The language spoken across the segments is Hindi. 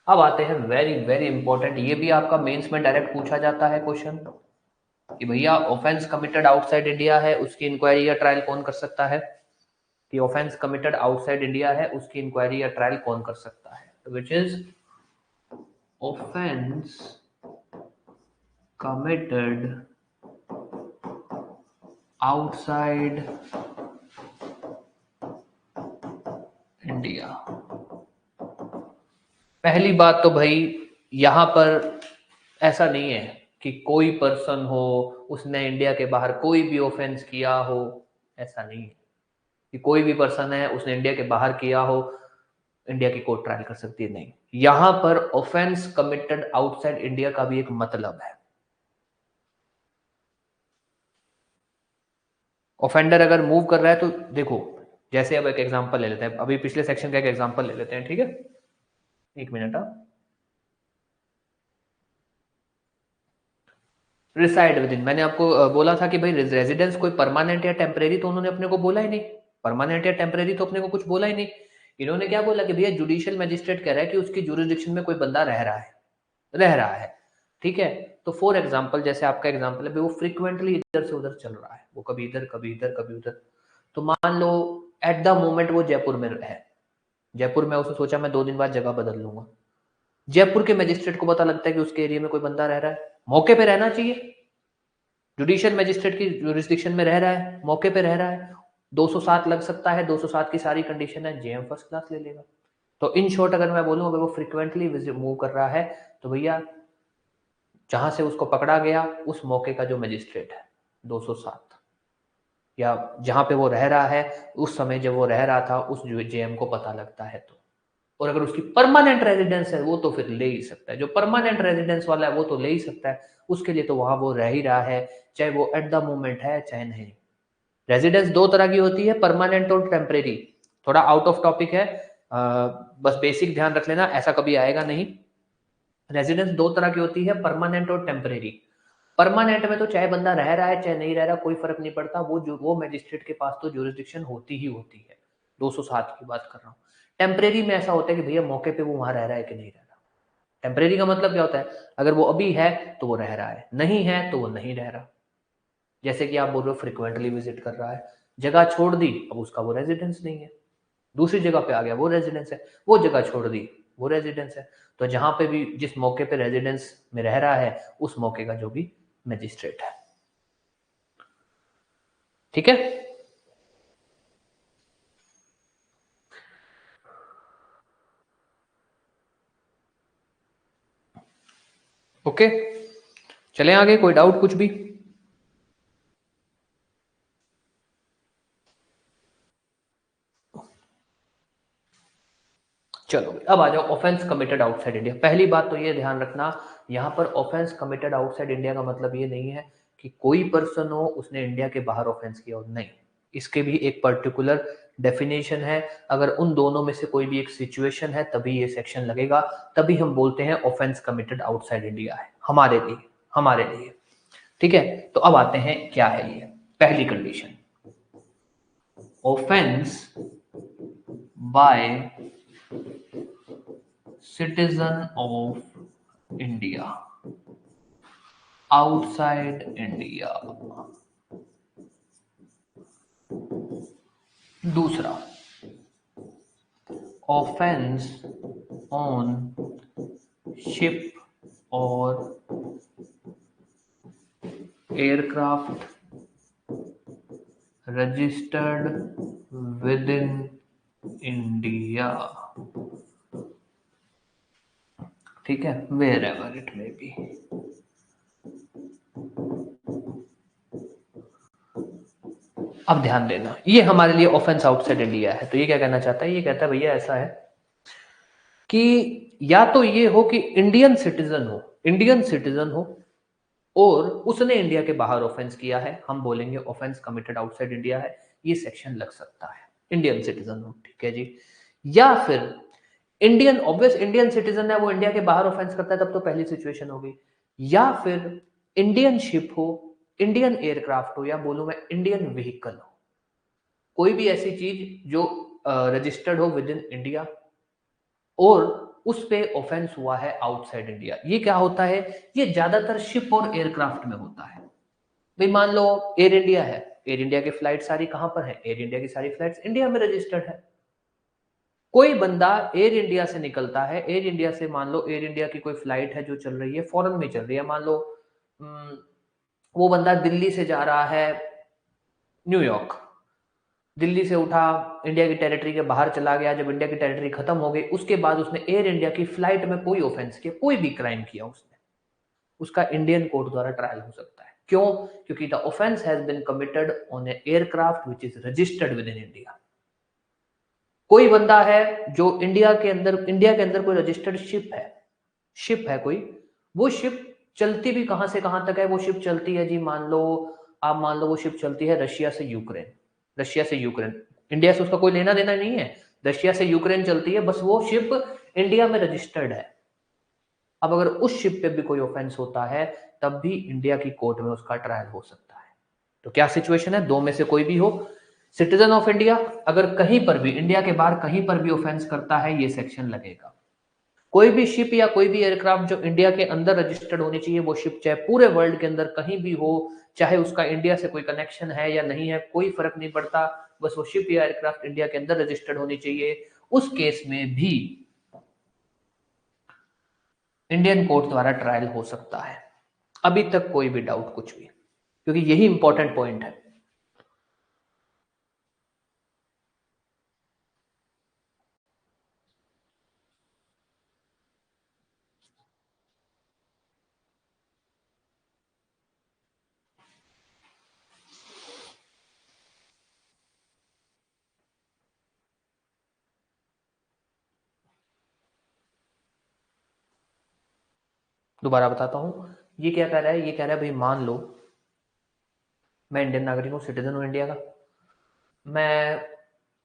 अब आते हैं वेरी वेरी इंपॉर्टेंट, ये भी आपका मेंस में डायरेक्ट पूछा जाता है क्वेश्चन कि भैया ऑफेंस कमिटेड आउटसाइड इंडिया है, उसकी इंक्वायरी या ट्रायल कौन कर सकता है। कि ऑफेंस कमिटेड आउटसाइड इंडिया है, उसकी इंक्वायरी या ट्रायल कौन कर सकता है, which is offence committed outside India. पहली बात तो भाई यहां पर ऐसा नहीं है कि कोई पर्सन हो उसने इंडिया के बाहर कोई भी ऑफेंस किया हो, ऐसा नहीं है कि कोई भी पर्सन है उसने इंडिया के बाहर किया हो इंडिया की कोर्ट ट्रायल कर सकती है, नहीं। यहां पर ऑफेंस कमिटेड आउटसाइड इंडिया का भी एक मतलब है। ऑफेंडर अगर मूव कर रहा है तो देखो, जैसे अब एक एग्जांपल ले लेते हैं, अभी पिछले सेक्शन का एक एग्जांपल ले लेते हैं, ठीक है, एक मिनट। रिसाइड विद इन, मैंने आपको बोला था कि भाई रेजिडेंस कोई परमानेंट या टेम्परेरी तो उन्होंने अपने को बोला ही नहीं, परमानेंट या टेम्परेरी तो अपने को कुछ बोला ही नहीं। इन्होंने क्या बोला कि भैया जुडिशियल मैजिस्ट्रेट कह रहा है कि उसकी जुरिस्डिक्शन में कोई बंदा रह रहा है, ठीक है। तो फॉर एग्जाम्पल जैसे आपका एग्जाम्पल है, वो फ्रिक्वेंटली इधर से उधर चल रहा है, वो कभी इधर कभी इधर कभी उधर। तो मान लो एट द मोमेंट वो जयपुर में है, जयपुर में उसने सोचा मैं 2 दिन बाद जगह बदल लूंगा। जयपुर के मजिस्ट्रेट को पता लगता है कि उसके एरिया में कोई बंदा रह रहा है, मौके पे रहना चाहिए, जुडिशियल मैजिस्ट्रेट की जुरिस्डिक्शन में रह रहा है, मौके पे रह रहा है, 207 लग सकता है, 207 की सारी कंडीशन है, जेएम फर्स्ट क्लास ले लेगा। तो इन शॉर्ट अगर मैं बोलूं, अगर वो फ्रिक्वेंटली मूव कर रहा है तो भैया जहां से उसको पकड़ा गया उस मौके का जो मजिस्ट्रेट है 207, या जहां पे वो रह रहा है उस समय जब वो रह रहा था उस जेएम को पता लगता है तो। और अगर उसकी परमानेंट रेजिडेंस है वो तो फिर ले ही सकता है, जो परमानेंट रेजिडेंस वाला है वो तो ले ही सकता है, उसके लिए तो वहां वो रह ही रहा है, चाहे वो एट द मोमेंट है चाहे नहीं। रेजिडेंस दो तरह की होती है, परमानेंट और टेम्परेरी। थोड़ा आउट ऑफ टॉपिक है, बस बेसिक ध्यान रख लेना, ऐसा कभी आएगा नहीं। रेजिडेंस दो तरह की होती है, परमानेंट और टेम्परेरी। परमानेंट में तो चाहे बंदा रह रहा है चाहे नहीं रह रहा, कोई फर्क नहीं पड़ता, वो मैजिस्ट्रेट के पास तो ज्यूरिसडिक्शन होती ही होती है, 207 की बात कर रहा हूँ। टेम्परेरी में ऐसा होता है कि भैया मौके पे वो वहां रह रहा है कि नहीं रह रहा। टेम्परेरी का मतलब क्या होता है, अगर वो अभी है तो वो रह रहा है, नहीं है तो वो नहीं रह रहा। जैसे कि आप बोल रहे हो फ्रिक्वेंटली विजिट कर रहा है, जगह छोड़ दी, अब उसका वो रेजिडेंस नहीं है, दूसरी जगह पे आ गया वो रेजिडेंस है, वो जगह छोड़ दी वो रेजिडेंस है। तो जहां पे भी जिस मौके पे रेजिडेंस में रह रहा है उस मौके का जो भी मजिस्ट्रेट है, ठीक है। ओके, चलें आगे, कोई डाउट कुछ भी। चलो अब आ जाओ ऑफेंस कमिटेड आउटसाइड इंडिया। पहली बात तो ये ध्यान रखना, यहाँ पर ऑफेंस कमिटेड आउटसाइड इंडिया का मतलब ये नहीं है कि कोई पर्सन हो उसने इंडिया के बाहर ऑफेंस किया हो, नहीं। इसके भी एक पर्टिकुलर डेफिनेशन है, अगर उन दोनों में से कोई भी एक सिचुएशन है तभी ये सेक्शन लगेगा, तभी हम बोलते हैं ऑफेंस कमिटेड आउटसाइड इंडिया है हमारे लिए, ठीक है। तो अब आते हैं क्या है ये पहली condition, offence by citizen of India outside India। दूसरा, ऑफेंस ऑन शिप और aircraft registered within India, ठीक है, wherever it may be. अब ध्यान देना, ये हमारे लिए ऑफेंस आउटसाइड इंडिया है, तो ये क्या कहना चाहता है, ये कहता है भैया ऐसा है कि या तो ये हो कि इंडियन सिटीजन हो और उसने इंडिया के बाहर ऑफेंस किया है, हम बोलेंगे ऑफेंस कमिटेड आउटसाइड इंडिया है, ये सेक्शन लग सकता है, इंडियन सिटीजन हो, ठीक है जी। या फिर इंडियन सिटीजन है, वो इंडिया के बाहर ऑफेंस करता है, तब तो पहली सिचुएशन हो गई। या फिर इंडियन शिप हो, इंडियन एयरक्राफ्ट हो, या बोलूं मैं इंडियन व्हीकल हो, कोई भी ऐसी चीज जो रजिस्टर्ड हो विद इन इंडिया और उस पे ऑफेंस हुआ है आउटसाइड इंडिया। ये क्या होता है, ये ज्यादातर शिप और एयरक्राफ्ट में होता है। भाई मान लो एयर इंडिया है, एयर इंडिया की फ्लाइट सारी कहां पर है, एयर इंडिया की सारी फ्लाइट्स इंडिया में रजिस्टर्ड है। कोई बंदा एयर इंडिया से निकलता है, एयर इंडिया से मान लो एयर इंडिया की कोई फ्लाइट है जो चल रही है, फॉरेन में चल रही है, मान लो वो बंदा दिल्ली से जा रहा है न्यूयॉर्क, दिल्ली से उठा, इंडिया की टेरिटरी के बाहर चला गया, जब इंडिया की टेरिटरी खत्म हो गई उसके बाद उसने एयर इंडिया की फ्लाइट में कोई ऑफेंस किया, कोई भी क्राइम किया उसने, उसका इंडियन कोर्ट द्वारा ट्रायल हो सकता है। क्यों? क्योंकि the offence has been committed on a aircraft which is registered within India. कोई बंदा है जो इंडिया के अंदर कोई रजिस्टर्ड शिप है कोई, वो शिप चलती भी कहां से कहां तक है, वो शिप चलती है जी, मान लो वो शिप चलती है रशिया से यूक्रेन, रशिया से यूक्रेन, इंडिया से उसका कोई लेना देना नहीं है, रशिया से यूक्रेन चलती है, बस वो शिप इंडिया में रजिस्टर्ड है। अब अगर उस शिप पे भी कोई ऑफेंस होता है तब भी इंडिया की कोर्ट में उसका ट्रायल हो सकता है। तो क्या सिचुएशन है, दो में से कोई भी हो, सिटीजन ऑफ इंडिया अगर कहीं पर भी इंडिया के बाहर कहीं पर भी ऑफेंस करता है ये सेक्शन लगेगा। कोई भी शिप या कोई भी एयरक्राफ्ट जो इंडिया के अंदर रजिस्टर्ड होनी चाहिए, वो शिप चाहे पूरे वर्ल्ड के अंदर कहीं भी हो, चाहे उसका इंडिया से कोई कनेक्शन है या नहीं है, कोई फर्क नहीं पड़ता, बस वो शिप या एयरक्राफ्ट इंडिया के अंदर रजिस्टर्ड होनी चाहिए, उस केस में भी इंडियन कोर्ट द्वारा ट्रायल हो सकता है। अभी तक कोई भी डाउट कुछ भी, क्योंकि यही इंपॉर्टेंट पॉइंट है। दोबारा बताता हूं, ये क्या कह रहा है, ये कह रहा है भाई मान लो मैं इंडियन नागरिक हूं, सिटीजन हूं इंडिया का, मैं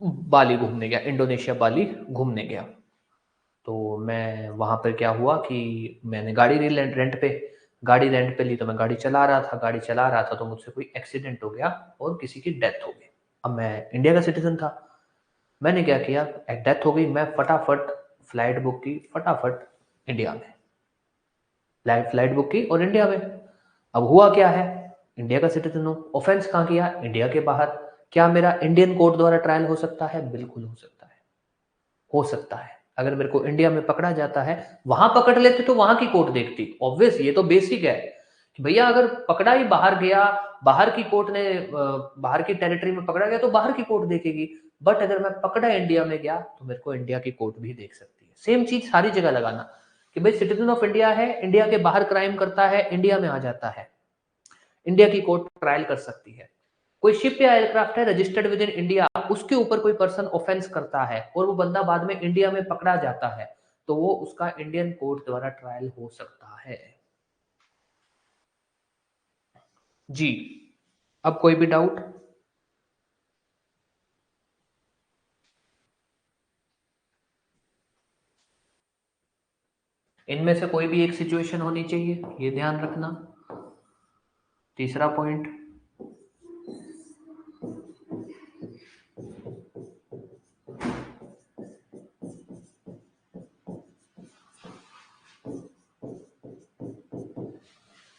बाली घूमने गया, इंडोनेशिया बाली घूमने गया, तो मैं वहां पर क्या हुआ कि मैंने गाड़ी ली गाड़ी रेंट पे ली, तो मैं गाड़ी चला रहा था तो मुझसे कोई एक्सीडेंट हो गया और किसी की डेथ हो गई। अब मैं इंडिया का सिटीजन था, मैंने क्या किया, एक डेथ हो गई, मैं फटाफट फ्लाइट बुक की, फटाफट इंडिया में फ्लाइट बुक की और इंडिया में। अब हुआ क्या है, इंडिया का सिटीजन हूं, ऑफेंस कहां किया, इंडिया के बाहर, क्या मेरा इंडियन कोर्ट द्वारा ट्रायल हो सकता है? बिल्कुल हो सकता है, हो सकता है। अगर मेरे को इंडिया में पकड़ा जाता है, वहां पकड़ लेते तो वहां की कोर्ट देखती, ऑब्वियस, ये तो बेसिक है कि भैया अगर पकड़ा ही बाहर गया, बाहर की कोर्ट ने बाहर की टेरिटरी में पकड़ा गया तो बाहर की कोर्ट देखेगी, बट अगर मैं पकड़ा इंडिया में गया तो मेरे को इंडिया की कोर्ट भी देख सकती है। सेम चीज सारी जगह लगाना कि भाई सिटीजन ऑफ इंडिया है, इंडिया के बाहर क्राइम करता है, इंडिया में आ जाता है, इंडिया की कोर्ट ट्रायल कर सकती है। कोई शिप या एयरक्राफ्ट है रजिस्टर्ड विद इन इंडिया, उसके ऊपर कोई पर्सन ऑफेंस करता है और वो बंदा बाद में इंडिया में पकड़ा जाता है, तो वो उसका इंडियन कोर्ट द्वारा ट्रायल हो सकता है। जी, अब कोई भी डाउट? इनमें से कोई भी एक सिचुएशन होनी चाहिए, ये ध्यान रखना। तीसरा पॉइंट,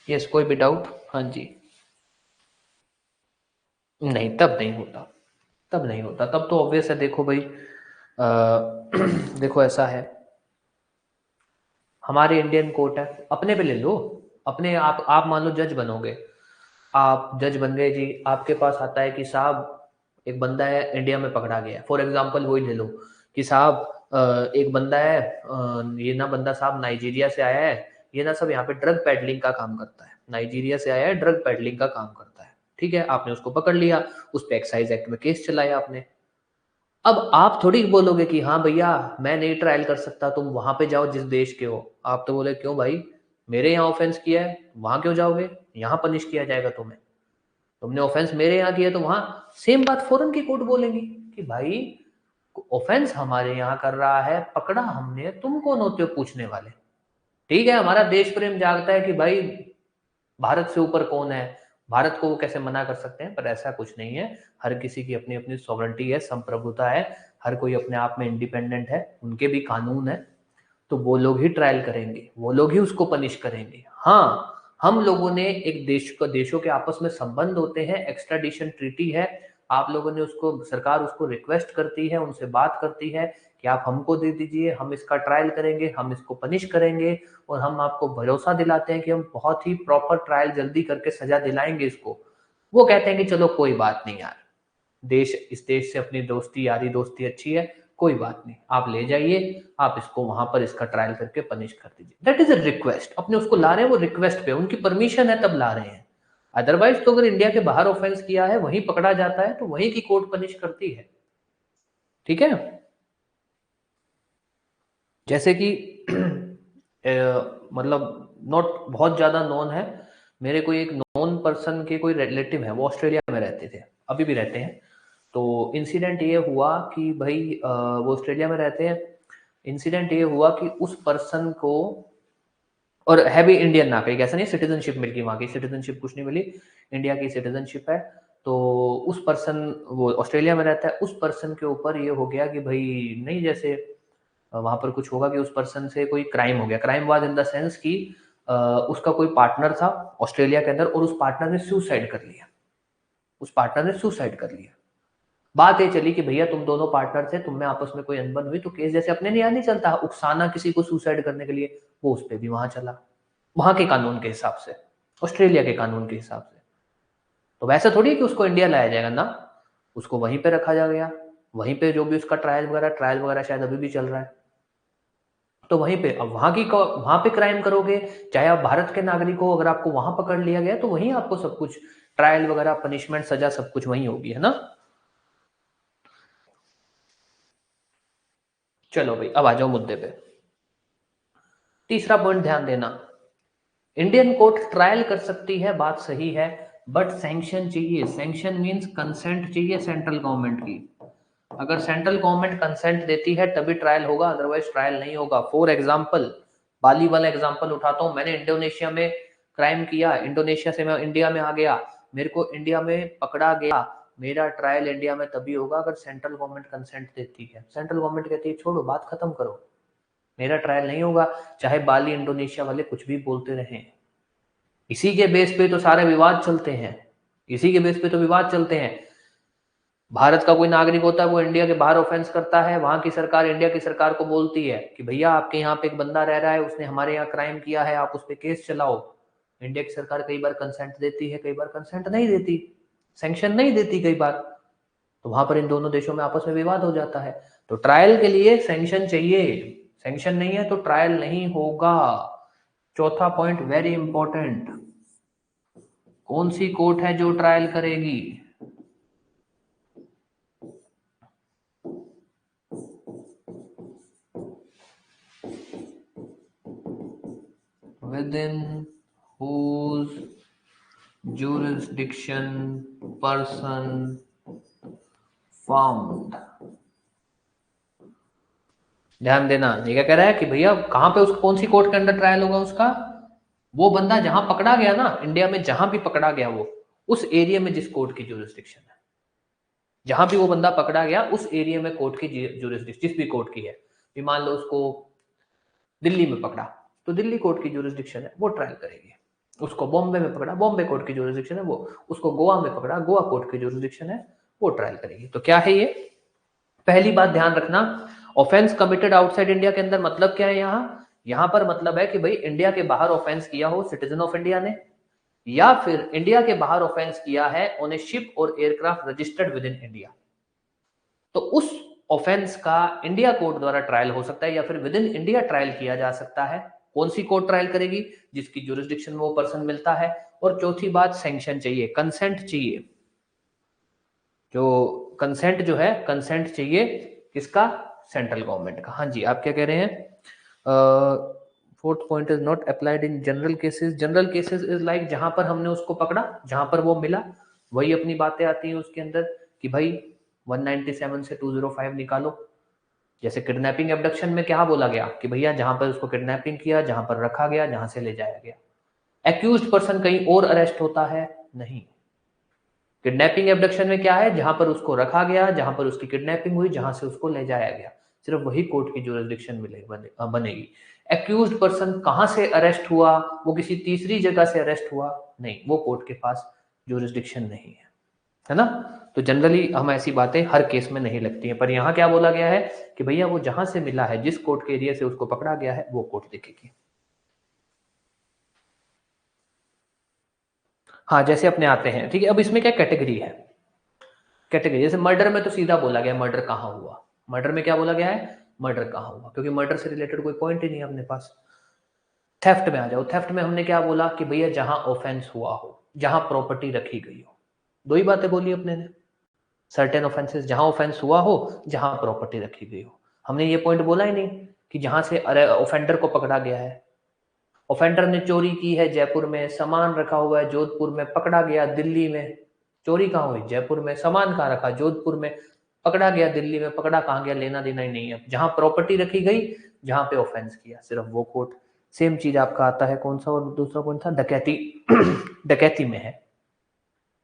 यस, कोई भी डाउट? हाँ जी। नहीं, तब नहीं होता, तब नहीं होता, तब तो ऑब्वियस है। देखो भाई देखो ऐसा है, हमारे इंडियन कोर्ट है, अपने पे ले लो, अपने आप मान लो जज बनोगे, आप जज बन गए जी, आपके पास आता है कि साहब एक बंदा है इंडिया में पकड़ा गया, फॉर एग्जांपल वही ले लो कि साहब एक बंदा है, ये ना बंदा साहब नाइजीरिया से आया है, ये ना सब यहाँ पे ड्रग पेडलिंग का काम करता है, नाइजीरिया से आया है, ड्रग पेडलिंग का काम करता है, ठीक है, आपने उसको पकड़ लिया, उस पर एक्साइज एक्ट में केस चलाया आपने। अब आप थोड़ी बोलोगे कि हाँ भैया मैं नहीं ट्रायल कर सकता, तुम वहां पे जाओ जिस देश के हो। आप तो बोले क्यों भाई, मेरे यहाँ ऑफेंस किया है, वहां क्यों जाओगे, यहाँ पनिश किया जाएगा तुम्हें, तुमने ऑफेंस मेरे यहाँ किया, तो वहां सेम बात फॉरेन की कोर्ट बोलेंगी कि भाई ऑफेंस हमारे यहाँ कर रहा है, पकड़ा हमने, तुम कौन होते हो पूछने वाले। ठीक है, हमारा देश प्रेम जागता है कि भाई भारत से ऊपर कौन है, भारत को वो कैसे मना कर सकते हैं, पर ऐसा कुछ नहीं है। हर किसी की अपनी अपनी सॉवरेंटी है, संप्रभुता है, हर कोई अपने आप में इंडिपेंडेंट है, उनके भी कानून है, तो वो लोग ही ट्रायल करेंगे, वो लोग ही उसको पनिश करेंगे। हाँ, हम लोगों ने एक देशों के आपस में संबंध होते हैं, एक्स्ट्राडिशन ट्रीटी है, आप लोगों ने उसको, सरकार उसको रिक्वेस्ट करती है, उनसे बात करती है कि आप हमको दे दीजिए, हम इसका ट्रायल करेंगे, हम इसको पनिश करेंगे, और हम आपको भरोसा दिलाते हैं कि हम बहुत ही प्रॉपर ट्रायल जल्दी करके सजा दिलाएंगे इसको। वो कहते हैं कि चलो कोई बात नहीं यार, इस देश से अपनी दोस्ती यारी दोस्ती अच्छी है, कोई बात नहीं, आप ले जाइए, आप इसको वहां पर इसका ट्रायल करके पनिश कर दीजिए। दैट इज अ रिक्वेस्ट, अपने उसको ला रहे हैं वो रिक्वेस्ट पे, उनकी परमिशन है तब ला रहे हैं। अदरवाइज तो अगर इंडिया के बाहर ऑफेंस किया है, वहीं पकड़ा जाता है, तो वहीं की कोर्ट पनिश करती है। ठीक है, जैसे कि मतलब नॉट बहुत ज्यादा नोन है, मेरे कोई एक नोन पर्सन के कोई रिलेटिव है, वो ऑस्ट्रेलिया में रहते थे, अभी भी रहते हैं। तो इंसिडेंट ये हुआ कि भाई वो ऑस्ट्रेलिया में रहते हैं। इंसिडेंट ये हुआ कि उस पर्सन को, और है भी इंडियन नागरिक, ऐसा नहीं सिटीजनशिप मिल गई, वहां की सिटीजनशिप कुछ नहीं मिली, इंडिया की सिटीजनशिप है। तो उस पर्सन, वो ऑस्ट्रेलिया में रहता है, उस पर्सन के ऊपर ये हो गया कि भाई नहीं, जैसे वहां पर कुछ होगा कि उस पर्सन से कोई क्राइम हो गया। Crime was in the sense कि उसका कोई पार्टनर था ऑस्ट्रेलिया के अंदर, और उस पार्टनर ने सुसाइड कर लिया, उस पार्टनर ने सुसाइड कर लिया। बात ये चली कि भैया तुम दोनों पार्टनर थे, तुम में आपस में कोई अनबन हुई, तो केस जैसे अपने यहाँ नहीं चलता उकसाना किसी को सुसाइड करने के लिए, वो उस पर भी वहां चला, वहां के कानून के हिसाब से, ऑस्ट्रेलिया के कानून के हिसाब से। तो वैसा थोड़ी है कि उसको इंडिया लाया जाएगा ना, उसको वहीं पे रखा जा गया, वहीं पे जो भी उसका ट्रायल वगैरह शायद अभी भी चल रहा है। तो वहीं पे, अब वहां पे क्राइम करोगे, चाहे आप भारत के नागरिक हो, अगर आपको वहां पकड़ लिया गया तो वहीं आपको सब कुछ, ट्रायल वगैरह, पनिशमेंट, सजा, सब कुछ वहीं होगी, है ना। चलो भाई, अब आ जाओ मुद्दे पे। तीसरा पॉइंट ध्यान देना, इंडियन कोर्ट ट्रायल कर सकती है, बात सही है, बट सैंक्शन चाहिए। सैंक्शन मींस कंसेंट चाहिए सेंट्रल गवर्नमेंट की। अगर सेंट्रल गवर्नमेंट कंसेंट देती है तभी ट्रायल होगा, अदरवाइज ट्रायल नहीं होगा। फॉर एग्जाम्पल, बाली वाला एग्जाम्पल उठाता हूँ, मैंने इंडोनेशिया में क्राइम किया, इंडोनेशिया से मैं इंडिया में आ गया, मेरे को इंडिया में पकड़ा गया, मेरा ट्रायल इंडिया में तभी होगा अगर सेंट्रल गवर्नमेंट कंसेंट देती है। सेंट्रल गवर्नमेंट कहती है छोड़ो, बात खत्म करो, मेरा ट्रायल नहीं होगा, चाहे बाली इंडोनेशिया वाले कुछ भी बोलते रहें। इसी के बेस पे तो सारे विवाद चलते हैं, इसी के बेस पे तो विवाद चलते हैं। भारत का कोई नागरिक होता है, वो इंडिया के बाहर ऑफेंस करता है, वहां की सरकार इंडिया की सरकार को बोलती है कि भैया आपके यहाँ पे एक बंदा रह रहा है, उसने हमारे यहाँ क्राइम किया है, आप उस पर केस चलाओ। इंडिया की सरकार कई बार कंसेंट देती है, कई बार कंसेंट नहीं देती, सैंक्शन नहीं देती कई बार। तो वहां पर इन दोनों देशों में आपस में विवाद हो जाता है। तो ट्रायल के लिए सैंक्शन चाहिए, सैंक्शन नहीं है तो ट्रायल नहीं होगा। चौथा पॉइंट वेरी इंपॉर्टेंट, कौन सी कोर्ट है जो ट्रायल करेगी? within whose jurisdiction person found। ध्यान देना, ये क्या कह रहा है कि भैया कहां पे, उसको कौन सी कोर्ट के अंदर ट्रायल होगा उसका? वो बंदा जहां पकड़ा गया ना, इंडिया में जहां भी पकड़ा गया, वो उस एरिया में जिस कोर्ट की ज्यूरिसडिक्शन है, जहां भी वो बंदा पकड़ा गया उस एरिया में कोर्ट की ज्यूरिसडिक्शन, जिस भी कोर्ट की है, भी मान लो उसको दिल्ली में पकड़ा, तो दिल्ली कोर्ट की ज्यूरिसडिक्शन है, वो ट्रायल करेगी। उसको बॉम्बे में पकड़ा, बॉम्बे कोर्ट की ज्यूरिसडिक्शन है वो। उसको गोवा में पकड़ा, गोवा कोर्ट की ज्यूरिसडिक्शन है, वो ट्रायल करेगी। तो क्या है ये? पहली बात ध्यान रखना, ऑफेंस कमिटेड आउटसाइड इंडिया के अंदर मतलब क्या है? यहां पर मतलब है कि भाई इंडिया के बाहर ऑफेंस किया हो सिटीजन ऑफ इंडिया ने, या फिर इंडिया के बाहर ऑफेंस किया है ऑन ए शिप और aircraft registered within India, तो उस ऑफेंस का इंडिया कोर्ट द्वारा ट्रायल हो सकता है, या फिर विद इन इंडिया ट्रायल किया जा सकता है। कौन सी कोर्ट ट्रायल करेगी? जिसकी ज्यूरिसडिक्शन में वो पर्सन मिलता है। और चौथी बात, सैंक्शन चाहिए, कंसेंट चाहिए। जो कंसेंट जो है, कंसेंट चाहिए किसका? सेंट्रल गवर्नमेंट का। हाँ जी, आप क्या कह रहे हैं? Fourth point is not applied in general cases. General cases is like जहां पर हमने उसको पकड़ा, जहां पर वो मिला, वही अपनी बातें आती हैं उसके अंदर कि भाई 197 से 205 निकालो। जैसे किडनैपिंग एब्डक्शन में क्या बोला गया कि भैया जहां पर उसको किडनैपिंग किया, जहां पर रखा गया, जहां से ले जाया गया। एक्यूज्ड पर्सन कहीं और अरेस्ट होता है? नहीं। किडनैपिंग एब्डक्शन में क्या है? जहां पर उसको रखा गया, जहां पर उसकी किडनैपिंग हुई, जहां से उसको ले जाया गया। सिर्फ वही कोर्ट की जुरिस्डिक्शन बनेगी। एक्यूज्ड पर्सन कहाँ से अरेस्ट हुआ, वो किसी तीसरी जगह से अरेस्ट हुआ, नहीं, वो कोर्ट के पास जुरिस्डिक्शन नहीं है ना। तो जनरली हम ऐसी बातें हर केस में नहीं लगती हैं, पर यहाँ क्या बोला गया है कि भैया वो जहां से मिला है, जिस कोर्ट के एरिया से उसको पकड़ा गया है, वो कोर्ट देखेगी। हाँ, जैसे अपने आते हैं, ठीक है। अब इसमें क्या कैटेगरी है, कैटेगरी जैसे मर्डर में तो सीधा बोला गया मर्डर कहाँ हुआ, मर्डर में क्या बोला गया है, मर्डर कहाँ हुआ, क्योंकि मर्डर से रिलेटेड कोई पॉइंट ही नहीं है अपने पास। थेफ्ट में आ जाओ, थेफ्ट में हमने क्या बोला कि भैया जहां ऑफेंस हुआ हो, जहां प्रॉपर्टी रखी गई हो, दो ही बातें बोली अपने ने। सर्टेन ऑफेंसेस, जहां ऑफेंस हुआ हो, जहां प्रॉपर्टी रखी गई हो। हमने ये पॉइंट बोला ही नहीं कि जहां से ऑफेंडर को पकड़ा गया है। ऑफेंडर ने चोरी की है जयपुर में, सामान रखा हुआ है जोधपुर में, पकड़ा गया दिल्ली में। चोरी कहाँ हुई, जयपुर में, सामान कहाँ रखा, जोधपुर में, पकड़ा गया दिल्ली में, पकड़ा कहाँ गया, लेना देना ही नहीं है। जहां प्रॉपर्टी रखी गई, जहां पे ऑफेंस किया, सिर्फ वो कोर्ट। सेम चीज आपका आता है, कौन सा और दूसरा पॉइंट था, डकैती डकैती में है,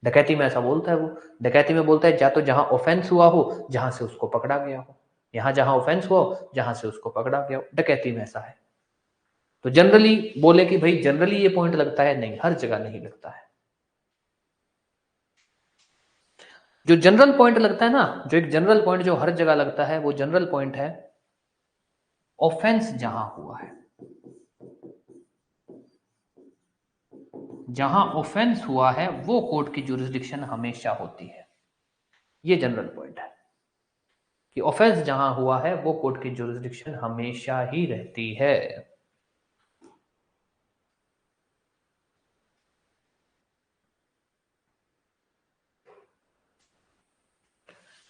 डकैती में ऐसा बोलता है वो, डकैती में बोलता है या तो जहां ऑफेंस हुआ हो, जहां से उसको पकड़ा गया हो, यहाँ जहां ऑफेंस हुआ हो, जहां से उसको पकड़ा गया हो, डकैती में ऐसा है। तो जनरली बोले कि भाई जनरली ये पॉइंट लगता है, नहीं, हर जगह नहीं लगता है। जो जनरल पॉइंट लगता है ना, जो एक जनरल पॉइंट जो हर जगह लगता है, वो जनरल पॉइंट है ऑफेंस जहां हुआ है, जहां ऑफेंस हुआ है वो कोर्ट की जुरिस्डिक्शन हमेशा होती है। ये जनरल पॉइंट है कि ऑफेंस जहां हुआ है वो कोर्ट की जुरिस्डिक्शन हमेशा ही रहती है।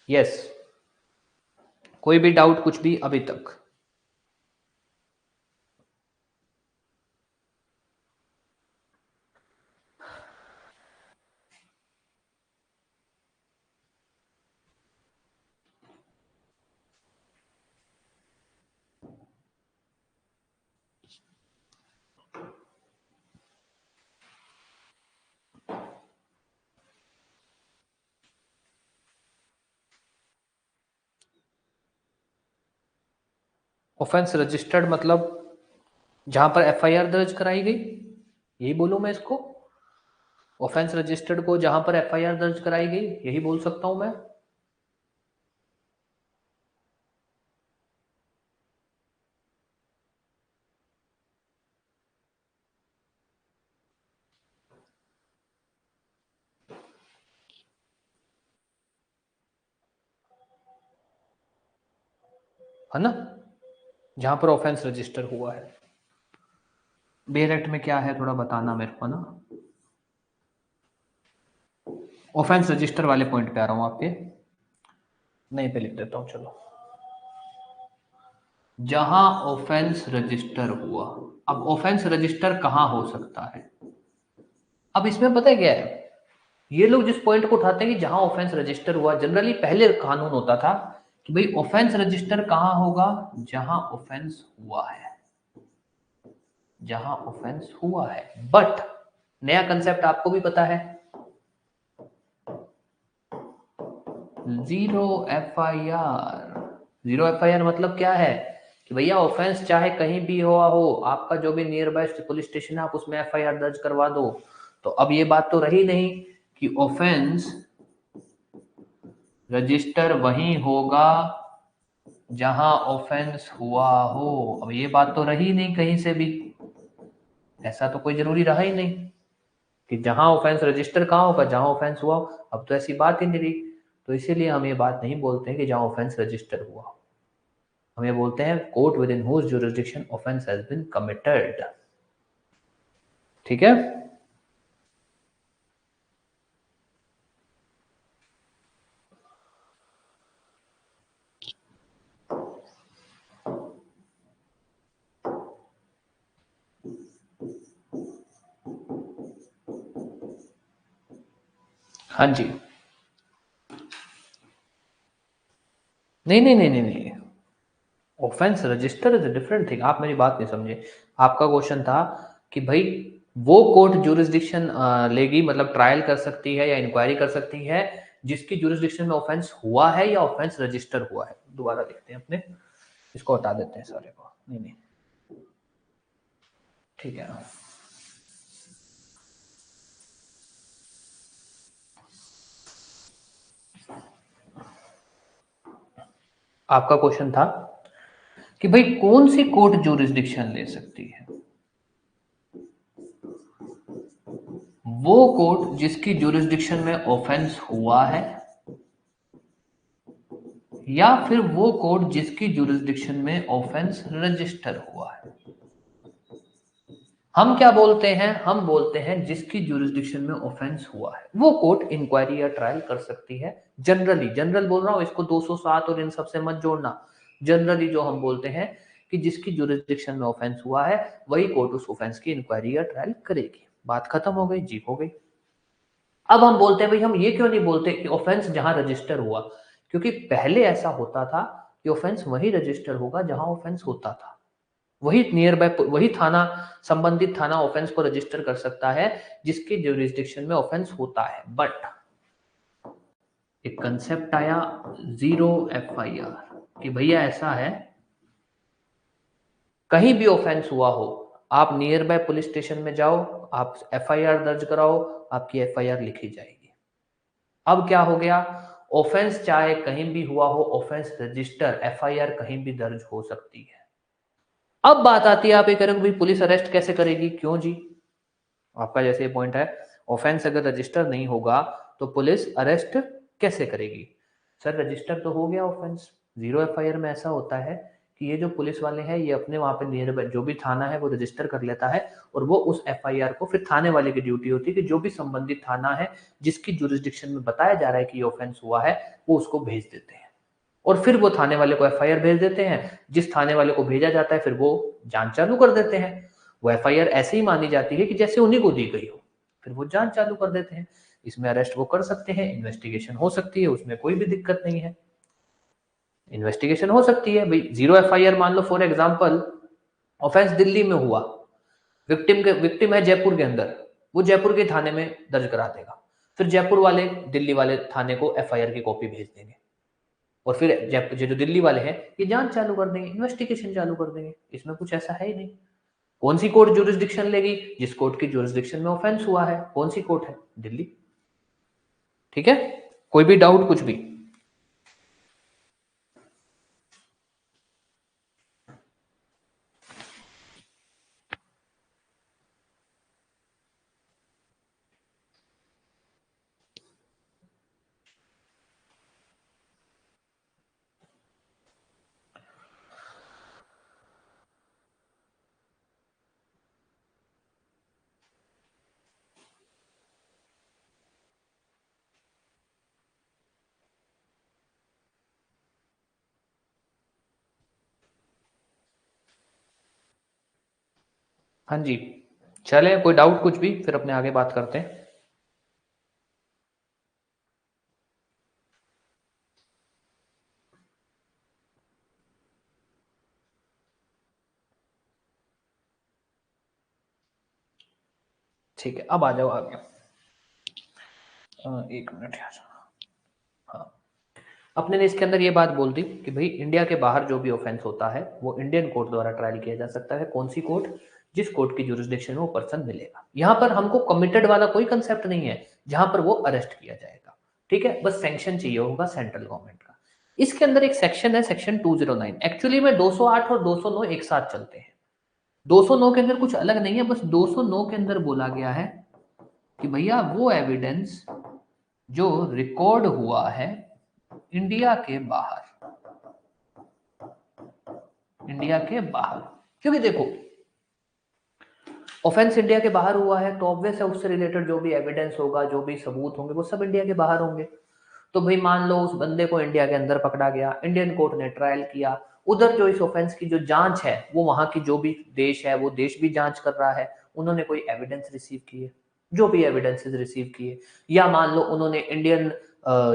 यस, कोई भी डाउट, कुछ भी अभी तक? ऑफेंस रजिस्टर्ड मतलब जहां पर एफआईआर दर्ज कराई गई, यही बोलूं मैं इसको? ऑफेंस रजिस्टर्ड को जहां पर एफआईआर दर्ज कराई गई, यही बोल सकता हूं मैं? है ना, जहां पर ऑफेंस रजिस्टर हुआ है। बेल एक्ट में क्या है थोड़ा बताना मेरे को ना। ऑफेंस रजिस्टर वाले पॉइंट पे आ रहा हूं आपके, नहीं पे लिख देता हूं, चलो। जहां ऑफेंस रजिस्टर हुआ, अब ऑफेंस रजिस्टर कहां हो सकता है? अब इसमें पता है क्या है, ये लोग जिस पॉइंट को उठाते हैं कि जहां ऑफेंस रजिस्टर हुआ, जनरली पहले कानून होता था कि भाई ऑफेंस रजिस्टर कहां होगा, जहां ऑफेंस हुआ है, जहां ऑफेंस हुआ है। बट नया कंसेप्ट आपको भी पता है, जीरो एफआईआर। जीरो एफआईआर मतलब क्या है कि भैया ऑफेंस चाहे कहीं भी हुआ हो, आपका जो भी नियर बाय पुलिस स्टेशन है, आप उसमें एफआईआर दर्ज करवा दो। तो अब ये बात तो रही नहीं कि ऑफेंस रजिस्टर वहीं होगा जहां ऑफेंस हुआ हो। अब ये बात तो रही नहीं कहीं से भी, ऐसा तो कोई जरूरी रहा ही नहीं कि जहां ऑफेंस रजिस्टर कहाँ होगा, जहां ऑफेंस हुआ हो। अब तो ऐसी बात ही नहीं रही, तो इसीलिए हम ये बात नहीं बोलते हैं कि जहां ऑफेंस रजिस्टर हुआ हो, हम ये बोलते हैं court within whose jurisdiction offence has been committed. ठीक है, हाँ जी। नहीं नहीं नहीं नहीं नहीं, offence register is different thing. आप मेरी बात नहीं समझे। आपका क्वेश्चन था कि भाई वो कोर्ट जुरिस्डिक्शन लेगी, मतलब ट्रायल कर सकती है या इंक्वायरी कर सकती है जिसकी जुरिस्डिक्शन में ऑफेंस हुआ है या ऑफेंस रजिस्टर हुआ है। दोबारा लिखते हैं अपने, इसको हटा देते हैं सारे को, नहीं ठीक है। आपका क्वेश्चन था कि भाई कौन सी कोर्ट ज्यूरिसडिक्शन ले सकती है? वो कोर्ट जिसकी ज्यूरिसडिक्शन में ऑफेंस हुआ है, या फिर वो कोर्ट जिसकी ज्यूरिसडिक्शन में ऑफेंस रजिस्टर हुआ है। हम क्या बोलते हैं? हम बोलते हैं जिसकी ज्यूरिसडिक्शन में ऑफेंस हुआ है वो कोर्ट इंक्वायरी या ट्रायल कर सकती है। जनरली, जनरल बोल रहा हूं, इसको 207 और इन सबसे मत जोड़ना। जनरली जो हम बोलते हैं कि जिसकी ज्यूरिसडिक्शन में ऑफेंस हुआ है वही कोर्ट उस ऑफेंस की इंक्वायरी या ट्रायल करेगी। बात खत्म हो गई, जी हो गई। अब हम बोलते हैं भाई हम ये क्यों नहीं बोलते कि ऑफेंस जहां रजिस्टर हुआ, क्योंकि पहले ऐसा होता था कि ऑफेंस वही रजिस्टर होगा जहां ऑफेंस होता था। वही नियर बाय, वही थाना, संबंधित थाना ऑफेंस को रजिस्टर कर सकता है जिसके ज्यूरिसडिक्शन में ऑफेंस होता है। बट एक कंसेप्ट आया जीरो एफआईआर कि भैया ऐसा है, कहीं भी ऑफेंस हुआ हो, आप नियर बाय पुलिस स्टेशन में जाओ, आप एफआईआर दर्ज कराओ, आपकी एफआईआर लिखी जाएगी। अब क्या हो गया, ऑफेंस चाहे कहीं भी हुआ हो, ऑफेंस रजिस्टर, एफआईआर कहीं भी दर्ज हो सकती है। अब बात आती है, आप ये करेंगे भाई पुलिस अरेस्ट कैसे करेगी? क्यों जी? आपका जैसे ये पॉइंट है, ऑफेंस अगर रजिस्टर नहीं होगा तो पुलिस अरेस्ट कैसे करेगी? सर रजिस्टर तो हो गया ऑफेंस। जीरो एफआईआर में ऐसा होता है कि ये जो पुलिस वाले हैं ये अपने वहां पे नियर जो भी थाना है वो रजिस्टर कर लेता है, और वो उस एफआईआर को फिर थाने वाले की ड्यूटी होती है कि जो भी संबंधित थाना है जिसकी जुरिस्डिक्शन में बताया जा रहा है कि ये ऑफेंस हुआ है वो उसको भेज देते हैं, और फिर वो थाने वाले को एफआईआर भेज देते हैं। जिस थाने वाले को भेजा जाता है फिर वो जांच चालू कर देते हैं। वो एफआईआर ऐसे ही मानी जाती है कि जैसे उन्हीं को दी गई हो, फिर वो जांच चालू कर देते हैं। इसमें अरेस्ट वो कर सकते हैं, इन्वेस्टिगेशन हो सकती है, उसमें कोई भी दिक्कत नहीं है। इन्वेस्टिगेशन हो सकती है भाई। जीरो एफआईआर मान लो फॉर एग्जांपल ऑफेंस दिल्ली में हुआ, विक्टिम है जयपुर के अंदर, वो जयपुर के थाने में दर्ज करा देगा, फिर जयपुर वाले दिल्ली वाले थाने को एफआईआर की कॉपी भेज देंगे, और फिर जो दिल्ली वाले हैं ये जांच चालू कर देंगे, इन्वेस्टिगेशन चालू कर देंगे। इसमें कुछ ऐसा है ही नहीं। कौन सी कोर्ट ज्यूरिसडिक्शन लेगी? जिस कोर्ट की ज्यूरिसडिक्शन में ऑफेंस हुआ है। कौन सी कोर्ट है? दिल्ली। ठीक है, कोई भी डाउट कुछ भी? हाँ जी, चले कोई डाउट कुछ भी, फिर अपने आगे बात करते हैं। ठीक है, अब आ जाओ आगे। एक मिनट यार। हाँ, अपने ने इसके अंदर ये बात बोल दी कि भाई इंडिया के बाहर जो भी ऑफेंस होता है वो इंडियन कोर्ट द्वारा ट्रायल किया जा सकता है। कौन सी कोर्ट? जिस कोर्ट की ज्यूरिसडिक्शन में वो पर्सन मिलेगा। यहाँ पर हमको कमिटेड वाला कोई कंसेप्ट नहीं है जहां पर वो अरेस्ट किया जाएगा। ठीक है, बस सैंक्शन चाहिए होगा सेंट्रल गवर्नमेंट का। इसके अंदर एक सेक्शन है, सेक्शन 209। एक्चुअली में 208 और 209 एक साथ चलते हैं। 209 के अंदर कुछ अलग नहीं है, बस 209 के अंदर बोला गया है कि भैया वो एविडेंस जो रिकॉर्ड हुआ है इंडिया के बाहर, इंडिया के बाहर, क्योंकि देखो ऑफेंस इंडिया के बाहर हुआ है तो ऑब्वियस है उससे रिलेटेड जो भी एविडेंस होगा, जो भी सबूत होंगे वो सब इंडिया के बाहर होंगे। तो भाई मान लो उस बंदे को इंडिया के अंदर पकड़ा गया, इंडियन कोर्ट ने ट्रायल किया, उधर जो इस ऑफेंस की जो जांच है वो वहां की जो भी देश है वो देश भी जांच कर रहा है, उन्होंने कोई एविडेंस रिसीव किए, जो भी एविडेंसेस रिसीव किए, या मान लो उन्होंने इंडियन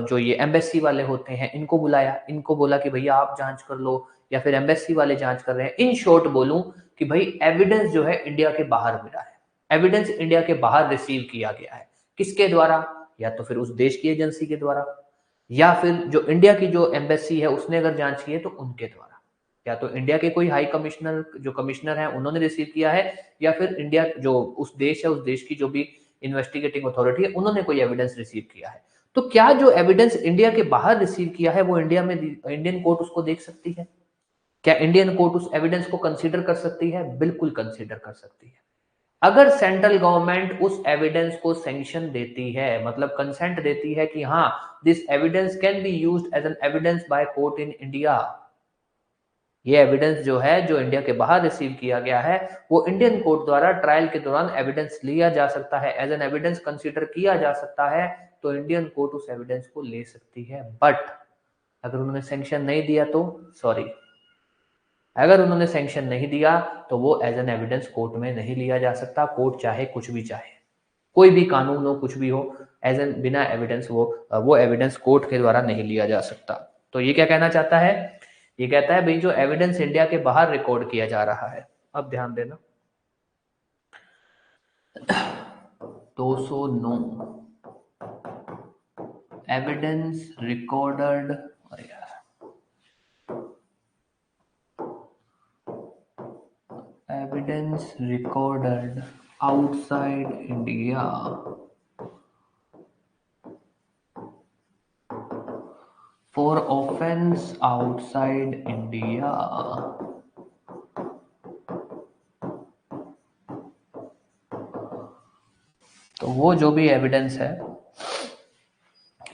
जो ये एम्बेसी वाले होते हैं इनको बुलाया, इनको बोला कि भैया आप जांच कर लो, या फिर एम्बेसी वाले जांच कर रहे हैं। इन शॉर्ट बोलूं कि भाई एविडेंस जो है इंडिया के बाहर मिला है, एविडेंस इंडिया के बाहर रिसीव किया गया है। किसके द्वारा? या तो फिर उस देश की एजेंसी के द्वारा, या फिर जो इंडिया की जो एम्बेसी है उसने अगर जांच की है तो उनके द्वारा। या तो इंडिया के कोई हाई कमिश्नर जो कमिश्नर है उन्होंने रिसीव किया है, या फिर इंडिया जो उस देश है उस देश की जो भी इन्वेस्टिगेटिंग अथॉरिटी है उन्होंने कोई एविडेंस रिसीव किया है। तो क्या जो एविडेंस इंडिया के बाहर रिसीव किया है वो इंडिया में इंडियन कोर्ट उसको देख सकती है? क्या इंडियन कोर्ट उस एविडेंस को कंसीडर कर सकती है? बिल्कुल कंसीडर कर सकती है। अगर सेंट्रल गवर्नमेंट उस एविडेंस को सैंक्शन देती है, मतलब कंसेंट देती है कि हाँ this evidence can be used as an evidence by court in India, ये एविडेंस जो है जो इंडिया के बाहर रिसीव किया गया है वो इंडियन कोर्ट द्वारा ट्रायल के दौरान एविडेंस लिया जा सकता है, एज एन एविडेंस कंसीडर किया जा सकता है, तो इंडियन कोर्ट उस एविडेंस को ले सकती है। बट अगर उन्होंने सैंक्शन नहीं दिया तो सॉरी, अगर उन्होंने सैंक्शन नहीं दिया तो वो एज एन एविडेंस कोर्ट में नहीं लिया जा सकता। कोर्ट चाहे कुछ भी चाहे, कोई भी कानून हो कुछ भी हो, एज एन बिना एविडेंस वो एविडेंस कोर्ट के द्वारा नहीं लिया जा सकता। तो ये क्या कहना चाहता है? ये कहता है भाई जो एविडेंस इंडिया के बाहर रिकॉर्ड किया जा रहा है, अब ध्यान देना 209 evidence recorded, evidence recorded outside India for offence outside India. तो वो जो भी एविडेंस है,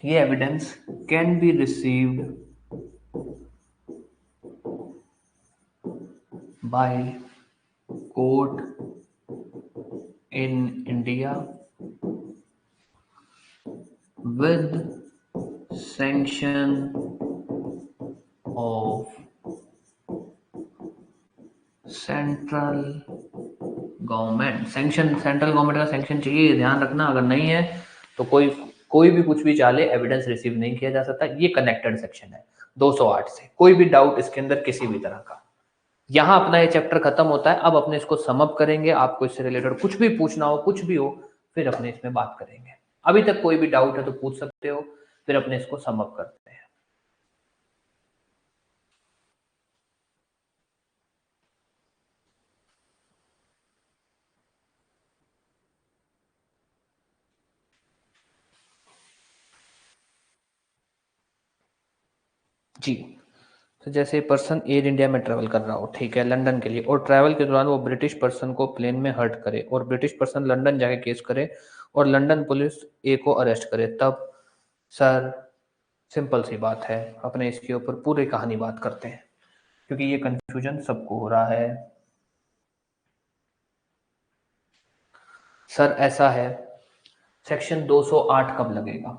ये evidence can be received by court in India with sanction of central government. Sanction central government का सैंक्शन चाहिए, ध्यान रखना, अगर नहीं है तो कोई भी कुछ भी चाले एविडेंस रिसीव नहीं किया जा सकता। ये कनेक्टेड सेक्शन है 208 से, कोई भी डाउट इसके अंदर किसी भी तरह का। यहाँ अपना ये चैप्टर खत्म होता है। अब अपने इसको समअप करेंगे, आपको इससे रिलेटेड कुछ भी पूछना हो कुछ भी हो फिर अपने इसमें बात करेंगे। अभी तक कोई भी डाउट है तो पूछ सकते हो, फिर अपने इसको समअप करते हैं। जी, तो जैसे पर्सन एयर इंडिया में ट्रैवल कर रहा हो, ठीक है, लंदन के लिए, और ट्रैवल के दौरान वो ब्रिटिश पर्सन को प्लेन में हर्ट करे और ब्रिटिश पर्सन लंदन जाके केस करे और लंदन पुलिस ए को अरेस्ट करे, तब सर सिंपल सी बात है, अपने इसके ऊपर पूरी कहानी बात करते हैं क्योंकि ये कंफ्यूजन सबको हो रहा है। सर ऐसा है, सेक्शन 208 कब लगेगा?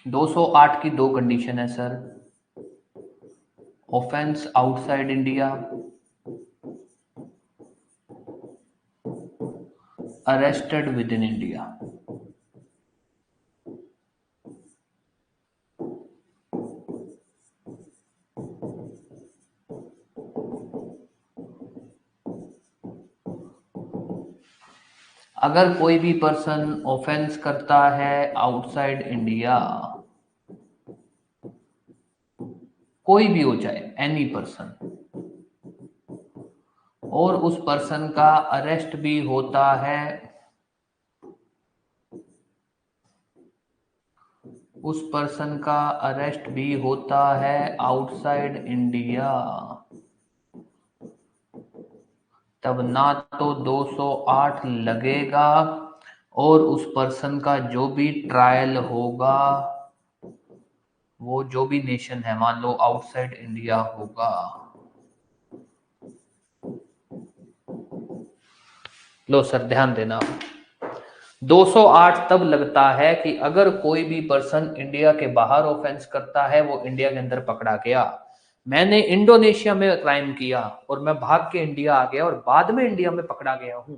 208 की दो कंडीशन है sir, offence outside India, arrested with in India. अगर कोई भी पर्सन ऑफेंस करता है आउटसाइड इंडिया, कोई भी हो चाहे एनी पर्सन, और उस पर्सन का अरेस्ट भी होता है, उस पर्सन का अरेस्ट भी होता है आउटसाइड इंडिया, तब ना तो 208 लगेगा और उस पर्सन का जो भी ट्रायल होगा वो जो भी नेशन है, मान लो आउटसाइड इंडिया होगा। लो सर ध्यान देना, 208 तब लगता है कि अगर कोई भी पर्सन इंडिया के बाहर ऑफेंस करता है, वो इंडिया के अंदर पकड़ा गया। मैंने इंडोनेशिया में क्राइम किया और मैं भाग के इंडिया आ गया और बाद में इंडिया में पकड़ा गया हूं,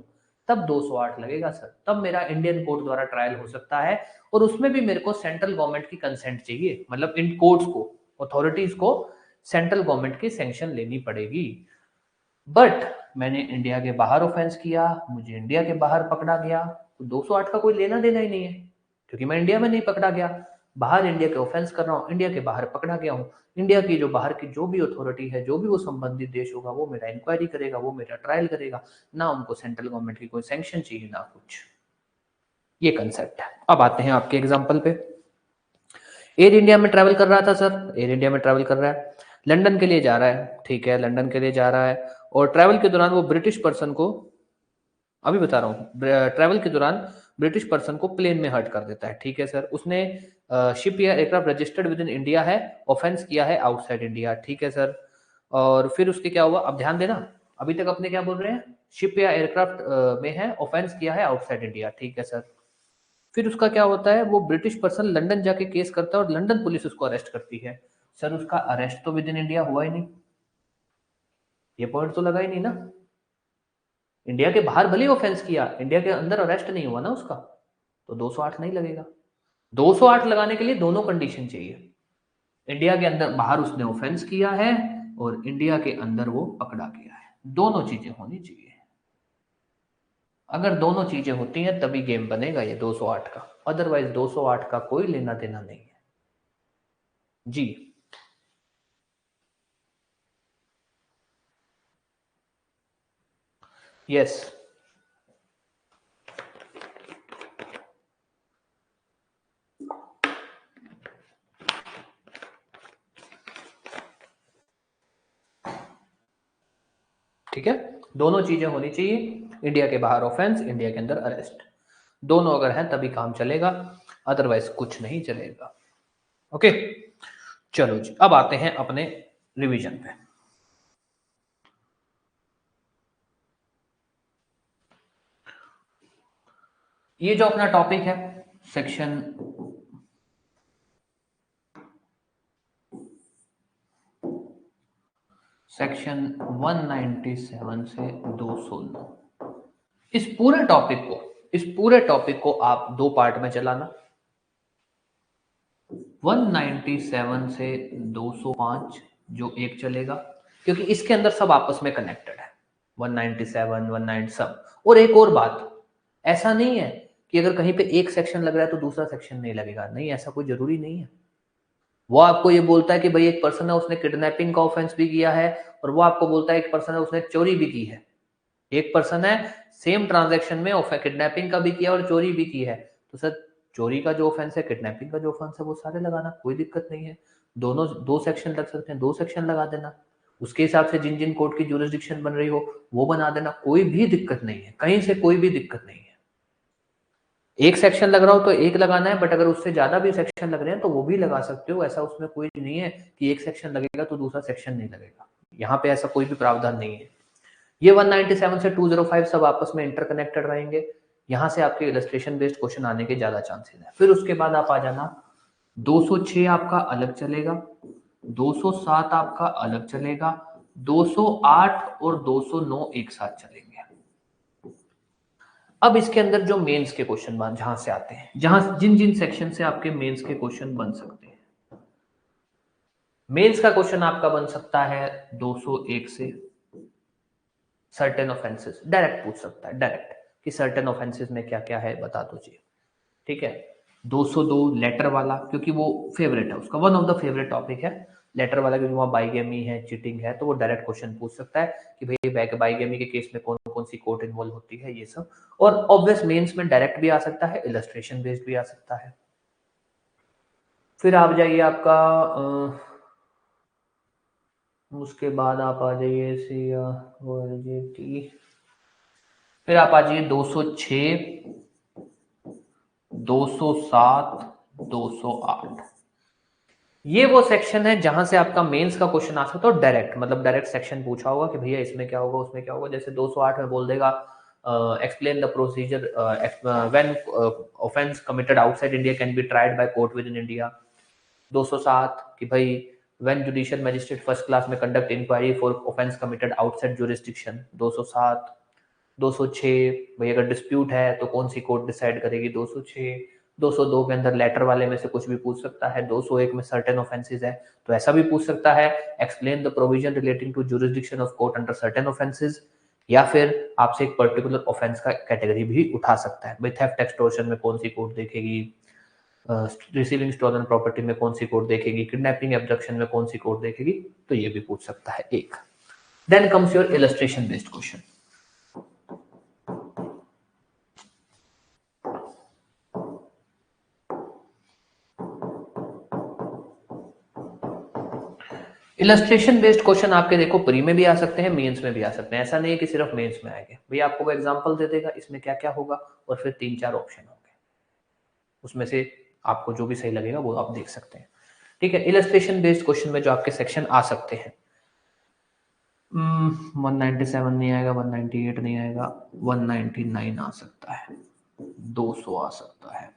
तब 208 लगेगा सर, तब मेरा इंडियन कोर्ट द्वारा ट्रायल हो सकता है और उसमें भी मेरे को सेंट्रल गवर्नमेंट की कंसेंट चाहिए, मतलब इन कोर्ट्स को, अथॉरिटीज को सेंट्रल गवर्नमेंट की सैंक्शन लेनी पड़ेगी। बट मैंने इंडिया के बाहर ऑफेंस किया, मुझे इंडिया के बाहर पकड़ा गया, तो 208 का कोई लेना देना ही नहीं है क्योंकि मैं इंडिया में नहीं पकड़ा गया। बाहर इंडिया के ऑफेंस कर रहा हूँ, इंडिया के बाहर पकड़ा गया हूँ, इंडिया की जो बाहर की जो भी अथॉरिटी है, जो भी वो संबंधित देश होगा, वो मेरा इंक्वायरी करेगा, वो मेरा ट्रायल करेगा, ना उनको सेंट्रल गवर्नमेंट की कोई सैंक्शन चाहिए ना कुछ। ये कंसेप्ट है। अब आते हैं आपके एग्जाम्पल पे। एयर इंडिया में ट्रैवल कर रहा था सर, एयर इंडिया में ट्रैवल कर रहा है, लंदन के लिए जा रहा है, ठीक है, लंदन के लिए जा रहा है, और ट्रैवल के दौरान वो ब्रिटिश पर्सन को, अभी बता रहा हूँ, ट्रैवल के दौरान ब्रिटिश पर्सन को प्लेन में हर्ट कर देता है, ठीक है सर, उसने शिप या aircraft registered within India है, ऑफेंस किया है आउटसाइड इंडिया, ठीक है सर, और फिर उसके क्या हुआ, अब ध्यान देना, अभी तक अपने क्या बोल रहे हैं, शिप या एयरक्राफ्ट में है, ऑफेंस किया है आउटसाइड इंडिया, ठीक है सर। फिर उसका क्या होता है, वो ब्रिटिश पर्सन लंदन जाके केस करता है और लंदन पुलिस उसको अरेस्ट करती है। सर उसका अरेस्ट तो विद इन इंडिया हुआ ही नहीं, ये पॉइंट तो लगा ही नहीं ना। इंडिया के बाहर भले ऑफेंस किया, इंडिया के अंदर अरेस्ट नहीं हुआ ना उसका, तो 208 नहीं लगेगा। 208 लगाने के लिए दोनों कंडीशन चाहिए, इंडिया के अंदर बाहर उसने ऑफेंस किया है और इंडिया के अंदर वो पकड़ा गया है, दोनों चीजें होनी चाहिए। अगर दोनों चीजें होती हैं तभी गेम बनेगा ये 208 का, अदरवाइज 208 का कोई लेना देना नहीं है जी। यस, ठीक है, दोनों चीजें होनी चाहिए, इंडिया के बाहर ऑफेंस, इंडिया के अंदर अरेस्ट, दोनों अगर हैं तभी काम चलेगा, अदरवाइज कुछ नहीं चलेगा। ओके, चलो जी, अब आते हैं अपने रिवीजन पे। ये जो अपना टॉपिक है सेक्शन सेक्शन 197 से 209, इस पूरे टॉपिक को आप दो पार्ट में चलाना, 197 से 205 जो एक चलेगा, क्योंकि इसके अंदर सब आपस में कनेक्टेड है, 197 190 सब। और एक और बात, ऐसा नहीं है कि अगर कहीं पे एक सेक्शन लग रहा है तो दूसरा सेक्शन नहीं लगेगा, नहीं, ऐसा कोई जरूरी नहीं है। वो आपको ये बोलता है कि भाई एक पर्सन है उसने किडनैपिंग का ऑफेंस भी किया है, और वो आपको बोलता है एक पर्सन है उसने चोरी भी की है, एक पर्सन है सेम ट्रांजैक्शन में किडनैपिंग का भी किया और चोरी भी की है, तो सर चोरी का जो ऑफेंस है, किडनैपिंग का जो ऑफेंस है, वो सारे लगाना, कोई दिक्कत नहीं है, दोनों दो सेक्शन लग सकते हैं, दो सेक्शन लगा देना, उसके हिसाब से जिन जिन कोर्ट की जुरिस्डिक्शन बन रही हो वो बना देना, कोई भी दिक्कत नहीं है, कहीं से कोई भी दिक्कत नहीं है। एक सेक्शन लग रहा हो तो एक लगाना है, बट अगर उससे ज्यादा भी सेक्शन लग रहे हैं तो वो भी लगा सकते हो, ऐसा उसमें कोई नहीं है कि एक सेक्शन लगेगा तो दूसरा सेक्शन नहीं लगेगा, यहाँ पे ऐसा कोई भी प्रावधान नहीं है। ये 197 से 205 सब आपस में इंटरकनेक्टेड रहेंगे, यहां से आपके इलस्ट्रेशन बेस्ड क्वेश्चन आने के ज्यादा चांसेस हैं। फिर उसके बाद आप आ जाना, 206 आपका अलग चलेगा, 207 आपका अलग चलेगा, 208 और 209 एक साथ चलेंगे। अब इसके अंदर जो मेंस के क्वेश्चन जहां से आते हैं, जहां जिन जिन सेक्शन से आपके मेंस के क्वेश्चन बन सकते हैं, मेंस का क्वेश्चन आपका बन सकता है 201 से सर्टेन ऑफेंसेस, डायरेक्ट पूछ सकता है, डायरेक्ट कि सर्टेन ऑफेंसेस में क्या क्या है बता दो जी, ठीक है। 202 लेटर वाला, क्योंकि वो फेवरेट है उसका, one of the favourite topic है लेटर वाला, क्योंकि वहाँ बाइगेमी है, चीटिंग है, तो वो डायरेक्ट क्वेश्चन पूछ सकता है कि भाई बाइगेमी के केस में कौन कौन सी कोर्ट इन्वॉल्व होती है, ये सब। और ऑब्वियस मेंस में डायरेक्ट भी आ सकता है, इलस्ट्रेशन बेस्ड भी आ सकता है। फिर आप जाइए आपका उसके बाद आप आ जाइए फिर आप आ जाइए 206, 207, 208, ये वो सेक्शन है जहां से आपका मेंस का क्वेश्चन आ सकता है, डायरेक्ट मतलब डायरेक्ट सेक्शन पूछा होगा कि भैया इसमें क्या होगा उसमें क्या होगा, जैसे 208 में बोल देगा explain the procedure when offence committed outside India can be tried by court within India. 207 कि भाई when judicial magistrate first class में conduct inquiry for offence committed outside jurisdiction, 207। 206 भाई अगर डिस्प्यूट है तो कौन सी कोर्ट डिसाइड करेगी, 206। 202 के अंदर लेटर वाले में से कुछ भी पूछ सकता है, 201 में सर्टेन ऑफेंसेस है तो ऐसा भी पूछ सकता है, explain the provision relating to jurisdiction of court under certain offences, या फिर आपसे एक पर्टिकुलर ऑफेंस का कैटेगरी भी उठा सकता है, भाई थेफ्ट एक्सटॉर्शन में कौन सी कोर्ट देखेगी, रिसीविंग स्टोलन प्रॉपर्टी में कौन सी कोड देखेगी, किडनैपिंग एब्डक्शन में कौन सी कोड देखेगी, तो ये भी पूछ सकता है एक। Then comes your illustration based question. Illustration based question आपके देखो प्री में भी आ सकते हैं, मेंस में भी आ सकते हैं, ऐसा नहीं है कि सिर्फ मेंस में आएंगे। भैया आपको वो एग्जांपल दे देगा इसमें क्या क्या होगा और फिर 3-4 ऑप्शन होंगे, उसमें से आपको जो भी सही लगेगा वो आप देख सकते हैं। ठीक है, इलस्ट्रेशन बेस्ड क्वेश्चन में जो आपके सेक्शन आ सकते हैं, 197 नहीं आएगा, 198 नहीं आएगा, 199 आ सकता है, 200 आ सकता है,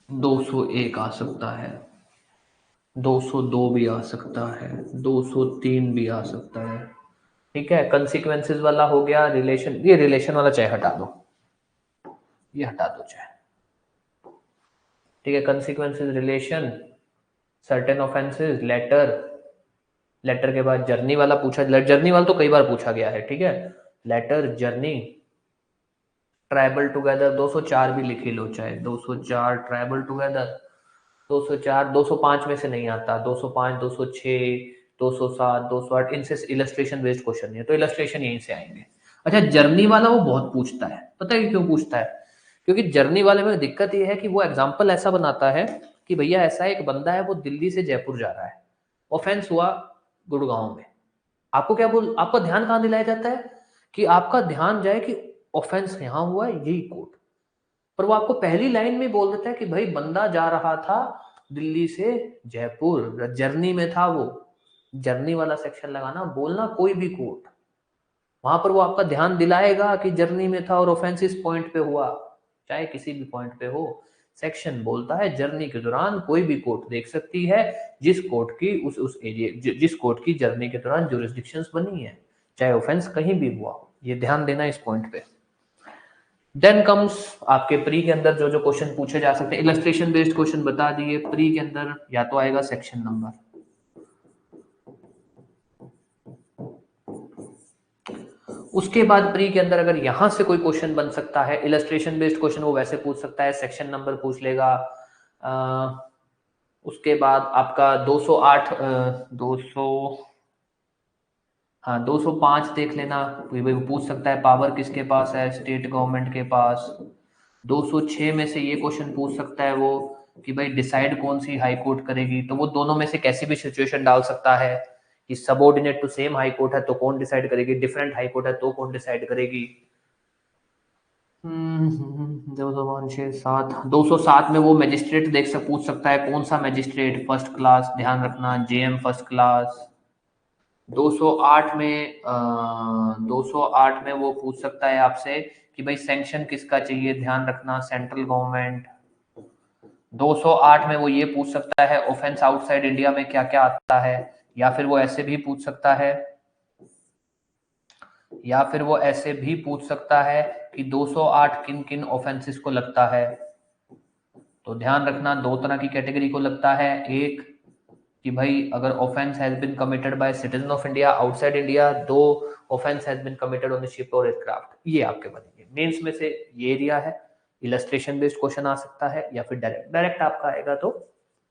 201 आ सकता है, 202 भी आ सकता है, 203 भी आ सकता है। ठीक है, कंसिक्वेंसेस वाला हो गया, रिलेशन, ये रिलेशन वाला चाहे हटा दो, ये हटा दो चाहे। ठीक है, consequences, relation, certain offences, letter, letter के बाद जर्नी वाला पूछा, जर्नी वाला तो कई बार पूछा गया है। ठीक है, लेटर, जर्नी, ट्राइबल टुगेदर, 204 भी लिख ही लो चाहे, 204 ट्राइबल टुगेदर, 204, 205 में से नहीं आता, 205, 206, 207, 208, इनसे इलस्ट्रेशन बेस्ड क्वेश्चन नहीं है, तो इलस्ट्रेशन यहीं से आएंगे। अच्छा, जर्नी वाला वो बहुत पूछता है, पता है क्यों पूछता है? क्योंकि जर्नी वाले में दिक्कत ये है कि वो एग्जाम्पल ऐसा बनाता है कि भैया ऐसा एक बंदा है, वो दिल्ली से जयपुर जा रहा है, ऑफेंस हुआ गुड़गांव में, आपको क्या बोल, आपका ध्यान कहाँ दिलाया जाता है कि आपका ध्यान जाए कि ऑफेंस यहां हुआ है, यही कोर्ट, पर वो आपको पहली लाइन में बोल देता है कि भाई बंदा जा रहा था दिल्ली से जयपुर, जर्नी में था वो, जर्नी वाला सेक्शन लगाना, बोलना कोई भी कोर्ट, वहां पर वो आपका ध्यान दिलाएगा कि जर्नी में था और ऑफेंस इस पॉइंट पे हुआ, चाहे किसी भी पॉइंट पे हो। सेक्शन बोलता है जर्नी के दौरान कोई भी कोर्ट देख सकती है, जिस कोर्ट की उस एरिया, जिस कोर्ट की जर्नी के दौरान जुरिस्डिक्शंस बनी है, चाहे ऑफेंस कहीं भी हुआ हो, ये ध्यान देना इस पॉइंट पे। देन कम्स आपके प्री के अंदर जो जो क्वेश्चन पूछे जा सकते हैं, इलस्ट्रेशन बेस्ड क्वेश्चन बता दिए। प्री के अंदर या तो आएगा सेक्शन नंबर, उसके बाद प्री के अंदर अगर यहां से कोई क्वेश्चन बन सकता है इलस्ट्रेशन बेस्ड क्वेश्चन, वो वैसे पूछ सकता है, सेक्शन नंबर पूछ लेगा। उसके बाद आपका 208, 200, हाँ 205 देख लेना, वो पूछ सकता है पावर किसके पास है, स्टेट गवर्नमेंट के पास। 206 में से ये क्वेश्चन पूछ सकता है वो कि भाई डिसाइड कौन सी हाई कोर्ट करेगी, तो वो दोनों में से कैसी भी सिचुएशन डाल सकता है कि subordinate to same high court है तो कौन डिसाइड करेगी, डिफरेंट हाई कोर्ट है तो कौन डिसाइड करेगी। 205, 6, 7, 207 में वो मैजिस्ट्रेट पूछ सकता है कौन सा मैजिस्ट्रेट, फर्स्ट क्लास, ध्यान रखना जेएम फर्स्ट क्लास। 208 में 208 में वो पूछ सकता है आपसे कि भाई सैंक्शन किसका चाहिए, ध्यान रखना सेंट्रल गवर्नमेंट। 208 में वो ये पूछ सकता है ऑफेंस आउटसाइड इंडिया में क्या क्या आता है, या फिर वो ऐसे भी पूछ सकता है, या फिर वो ऐसे भी पूछ सकता है कि 208 किन किन ऑफेंसेस को लगता है। तो ध्यान रखना दो तरह की कैटेगरी को लगता है, एक कि भाई अगर offence has been committed by citizen of India outside India, दो offence has been committed on the ship और एयरक्राफ्ट, ये आपके बनेंगे। मेंस में से ये एरिया है, इलस्ट्रेशन बेस्ड क्वेश्चन आ सकता है या फिर डायरेक्ट, डायरेक्ट आपका आएगा तो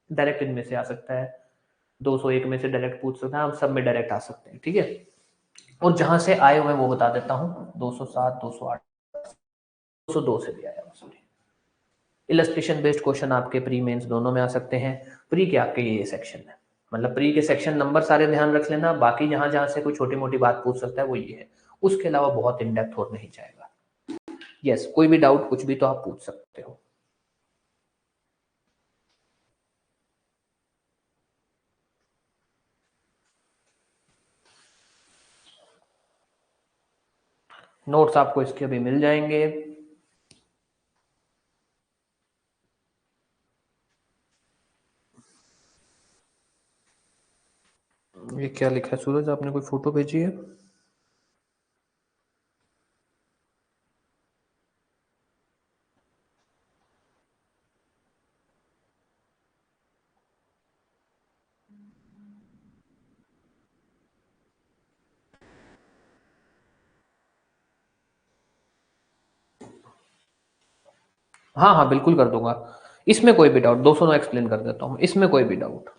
डायरेक्ट इनमें से आ सकता है, 201 में से डायरेक्ट पूछ सकता है, हम सब में डायरेक्ट आ सकते हैं। ठीक है, और जहां से आए हुए वो बता देता हूँ, 207, 208, 202 से भी आया हुआ, सॉरी। इलस्ट्रेशन बेस्ड क्वेश्चन आपके प्री मेंस दोनों में आ सकते हैं। प्री के आपके ये सेक्शन है, मतलब प्री के सेक्शन नंबर सारे ध्यान रख लेना, बाकी जहां जहां से कोई छोटी मोटी बात पूछ सकता है वो ये है, उसके अलावा बहुत इन डेप्थ और नहीं जाएगा। यस, कोई भी डाउट कुछ भी तो आप पूछ सकते हो। नोट्स आपको इसके अभी मिल जाएंगे। ये क्या लिखा है सूरज, आपने कोई फोटो भेजी है? हाँ हाँ बिल्कुल कर दूंगा, इसमें कोई भी डाउट 209 एक्सप्लेन कर देता हूँ, इसमें कोई भी डाउट।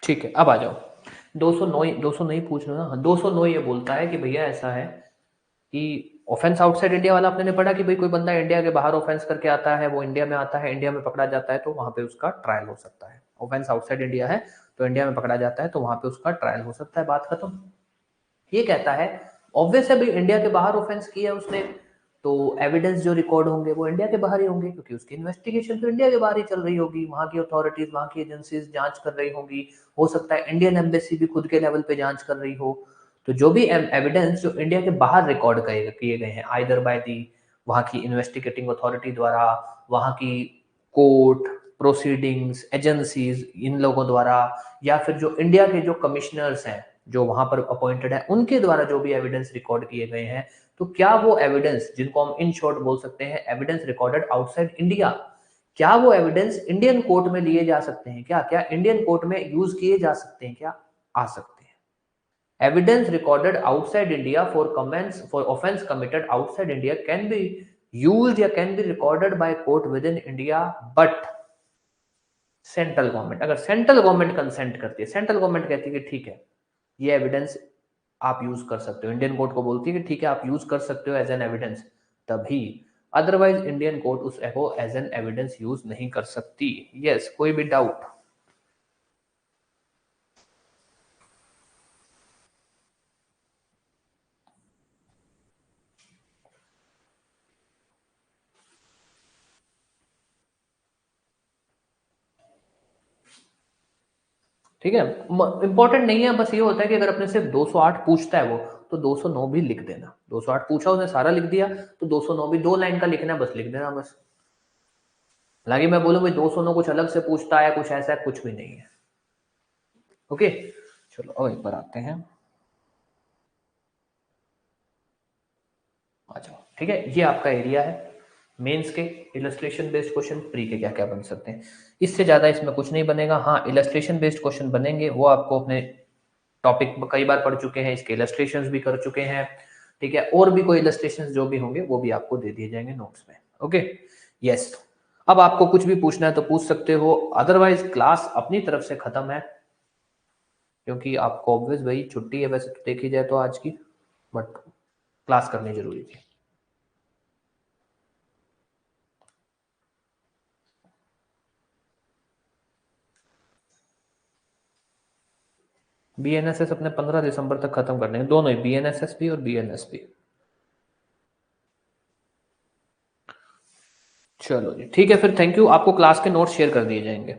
ठीक है अब आ जाओ, 209 ही पूछ लो ना। हाँ, 209 ये बोलता है कि भैया ऐसा है कि ऑफेंस आउटसाइड इंडिया वाला आपने पढ़ा कि भाई कोई बंदा इंडिया के बाहर ऑफेंस करके आता है, वो इंडिया में आता है, इंडिया में पकड़ा जाता है, तो वहां पे उसका ट्रायल हो सकता है। ऑफेंस आउटसाइड इंडिया है तो इंडिया में पकड़ा जाता है तो वहां पे उसका ट्रायल हो सकता है, बात खत्म। ये कहता है ऑब्वियस है भाई इंडिया के बाहर ऑफेंस किया उसने, तो एविडेंस जो रिकॉर्ड होंगे वो इंडिया के बाहर ही होंगे, क्योंकि उसकी इन्वेस्टिगेशन तो इंडिया के बाहर ही चल रही होगी, वहां की अथॉरिटीज वहां की एजेंसीज जांच कर रही होंगी, हो सकता है इंडियन एम्बेसी भी खुद के लेवल पे जांच कर रही हो। तो जो भी एविडेंस जो इंडिया के बाहर रिकॉर्ड किए गए हैं आइदर बाय दी वहां की इन्वेस्टिगेटिंग अथॉरिटी द्वारा, वहां की कोर्ट प्रोसीडिंग्स एजेंसीज इन लोगों द्वारा, या फिर जो इंडिया के जो कमिश्नर्स हैं जो वहां पर अपॉइंटेड है उनके द्वारा जो भी एविडेंस रिकॉर्ड किए गए हैं, तो क्या वो एविडेंस जिनको हम इन शॉर्ट बोल सकते हैं एविडेंस रिकॉर्डेड आउटसाइड इंडिया, क्या वो एविडेंस इंडियन कोर्ट में लिए जा सकते हैं, क्या क्या इंडियन कोर्ट में यूज किए जा सकते हैं, क्या आ सकते हैं। Evidence recorded outside India for comments for offence committed outside India can be used या can be recorded by court within India, but central government, अगर सेंट्रल गवर्नमेंट कंसेंट करती है, सेंट्रल गवर्नमेंट कहती है कि ठीक है ये एविडेंस आप यूज कर सकते हो, इंडियन कोर्ट को बोलती है कि ठीक है आप यूज कर सकते हो एज एन एविडेंस, तभी, अदरवाइज इंडियन कोर्ट उस को एज एन एविडेंस यूज नहीं कर सकती। यस कोई भी डाउट? ठीक है, इंपॉर्टेंट नहीं है, बस ये होता है कि अगर अपने सिर्फ 208 पूछता है वो, तो 209 भी लिख देना, 208 पूछा उसने सारा लिख दिया, तो 209 भी 2 लाइन का लिखना है, बस लिख देना बस। हालांकि मैं बोलूँ भाई 209 कुछ अलग से पूछता है कुछ ऐसा है, कुछ भी नहीं है। ओके चलो अब एक बार आते हैं, आ जाओ। ठीक है ये आपका एरिया है, मेंस के इलस्ट्रेशन बेस्ड क्वेश्चन प्री के क्या क्या बन सकते हैं, इससे ज्यादा इसमें कुछ नहीं बनेगा। हाँ इलस्ट्रेशन बेस्ड क्वेश्चन बनेंगे, वो आपको अपने टॉपिक कई बार पढ़ चुके हैं, इसके इलस्ट्रेशंस भी कर चुके हैं। ठीक है और भी कोई इलस्ट्रेशंस जो भी होंगे वो भी आपको दे दिए जाएंगे नोट्स में। ओके यस, अब आपको कुछ भी पूछना है तो पूछ सकते हो, अदरवाइज क्लास अपनी तरफ से खत्म है, क्योंकि आपको ऑब्वियस भाई छुट्टी है वैसे तो देखी जाए तो आज की, बट क्लास करनी जरूरी थी। बीएनएसएस अपने 15 दिसंबर तक खत्म करने हैं, दोनों ही बीएनएसएस भी और बीएनएस भी। चलो जी ठीक है फिर, थैंक यू, आपको क्लास के नोट्स शेयर कर दिए जाएंगे।